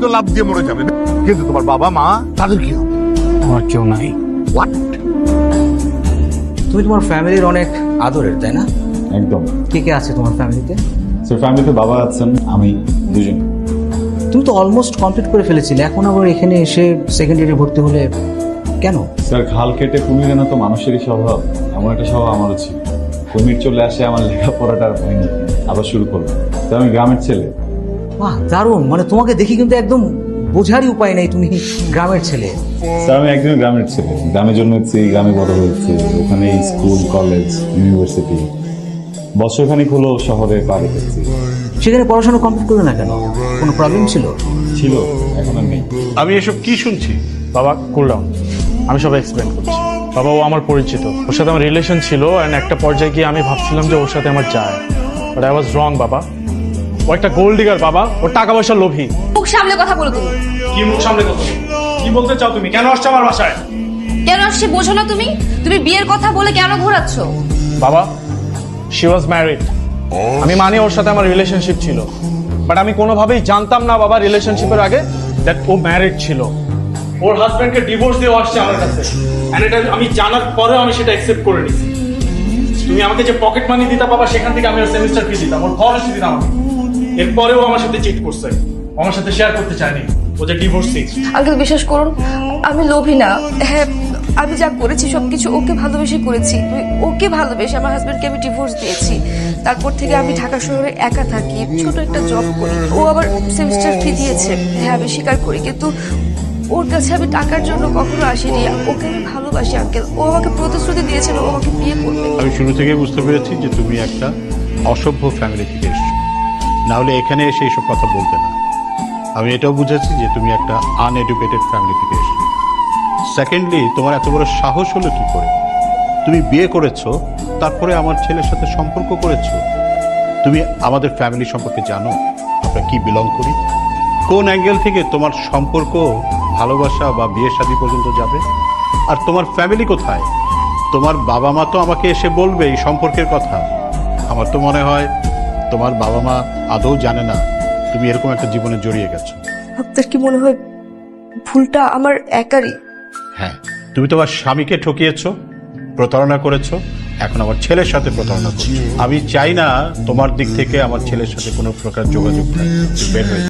হয়তো লাভ দিয়ে মরে যাবে, কিন্তু তোমার বাবা মা তাদের কি হবে? আমার কেউ নাই। হোয়াট? তুমি তোমার ফ্যামিলির অনেক আদরের, তাই না? একদম। কে কে আছে তোমার ফ্যামিলিতে? স্যার ফ্যামিলিতে বাবা আছেন, আমি, দুজন। তুমি তো অলমোস্ট কমপ্লিট করে ফেলেছিলে, এখন আবার এখানে এসে সেকেন্ড ইয়ারে ভর্তি হলে কেন? স্যার খাল কেটে কুমির আনা তো মানুষেরই স্বভাব, এমন একটা স্বভাব আমারও ছিল। কুমির চলে আসে, আমার লেখাপড়াটা আর হয়নি, আবার শুরু করলাম। তো আমি গ্রামের ছেলে। বাহ, দারুণ। মানে তোমাকে দেখি কিন্তু একদম বোঝারই উপায় নেই তুমি গ্রামের ছেলে। স্যার আমি একজন গ্রামের ছেলে, গ্রামে জন্মেছি, গ্রামে বড় হয়েছি, ওখানে স্কুল, কলেজ, ইউনিভার্সিটি। বছরখানিক হলো শহরে পা রেখেছি। সেখানে পড়াশোনা কমপ্লিট করলে না কেন? কোনো প্রবলেম ছিল? ছিল, এখন আর নেই। আমি এসব কি শুনছি? বাবা কুল ডাউন, আমি সব এক্সপ্লেন করছি। বাবা ও আমার পরিচিত, ওর সাথে আমার রিলেশন ছিল, অ্যান্ড একটা পর্যায়ে গিয়ে আমি ভাবছিলাম যে ওর সাথে আমার যায়, বাট আই ওয়াজ রং। বাবা ও একটা গোল্ড ডিগার, বাবা ওর টাকা পয়সার লোভী। মুখ সামলে কথা বলো তুমি। কি মুখ সামনে কথা? কি বলতে চাও তুমি? কেন আসছো আমার বাসায়? কেন আসছে বোঝো না তুমি? তুমি বিয়ের কথা বলে কেন ঘোরাচ্ছ? বাবা শি ওয়াজ ম্যারিড। আমি মানি ওর সাথে আমার রিলেশনশিপ ছিল, বাট আমি কোনোভাবেই জানতাম না বাবা রিলেশনশিপের আগে দ্যাট ও ম্যারিড ছিল। ওর হাজব্যান্ডকে ডিভোর্স দিয়ে আসছে আমার কাছে, এন্ড এটা আমি জানার পরেও আমি সেটা অ্যাকসেপ্ট করে নিয়েছি। তুমি আমাকে যে পকেট মানি দিতা বাবা, সেখান থেকে আমি ওর সেমিস্টার ফি দিতাম, ওর খরচ দিতাম আমি। এরপরেও আমার সাথে চিট করছে, আমার সাথে শেয়ার করতে চায়নি, ও যে ডিভোর্সি। আঙ্কেল বিশ্বাস করুন, আমি লোভী না। হ্যাঁ, আমি যা করেছি সবকিছু ওকে ভালোবেসে করেছি। ওকে ভালোবেসে আমার হাজবেন্ডকে আমি ডিভোর্স দিয়েছি। তারপর থেকে আমি ঢাকা শহরে একা থাকি, ছোট একটা জব করি। ও আবার সেমিস্টার ফি দিয়েছে, হ্যাঁ আমি স্বীকার করি, কিন্তু ওর কাছে আমি টাকার জন্য কখনো আসিনি। ওকে আমি ভালোবাসি আঙ্কেল। ও আমাকে প্রতিশ্রুতি দিয়েছিল ও আমাকে বিয়ে করবে। আমি শুরু থেকে বুঝতে পেরেছি যে তুমি একটা অসভ্য ফ্যামিলি থেকে এসছো, না হলে এখানে এসে এইসব কথা বলতে না। আমি এটাও বুঝেছি যে তুমি একটা আনএডুকেটেড ফ্যামিলি থেকে এসছো। সেকেন্ডলি, তোমার এত বড় সাহস হলো কি করে? তুমি বিয়ে করেছো, তারপরে আমার ছেলের সাথে সম্পর্ক করেছো। তুমি আমাদের ফ্যামিলি সম্পর্কে জানো আমরা কি বিলং করি? কোন অ্যাঙ্গেল থেকে তোমার সম্পর্ক ভালোবাসা বা বিয়ে শাদী পর্যন্ত যাবে? আর তোমার ফ্যামিলি কোথায়? তোমার বাবা মা তো আমাকে এসে বলবে এই সম্পর্কের কথা। আমার তো মনে হয় তোমার বাবা মা আদৌ জানে না তুমি এরকম একটা জীবনে জড়িয়ে গেছো। আপনার কি মনে হয় ভুলটা আমার একারই? হ্যাঁ, তুমি তোমার স্বামীকে ঠকিয়েছো, প্রতারণা করেছো, এখন আমার ছেলের সাথে প্রতারণা করছো। আমি চাই না তোমার দিক থেকে আমার ছেলের সাথে কোনো প্রকার যোগাযোগ থাকে। বের হয়ে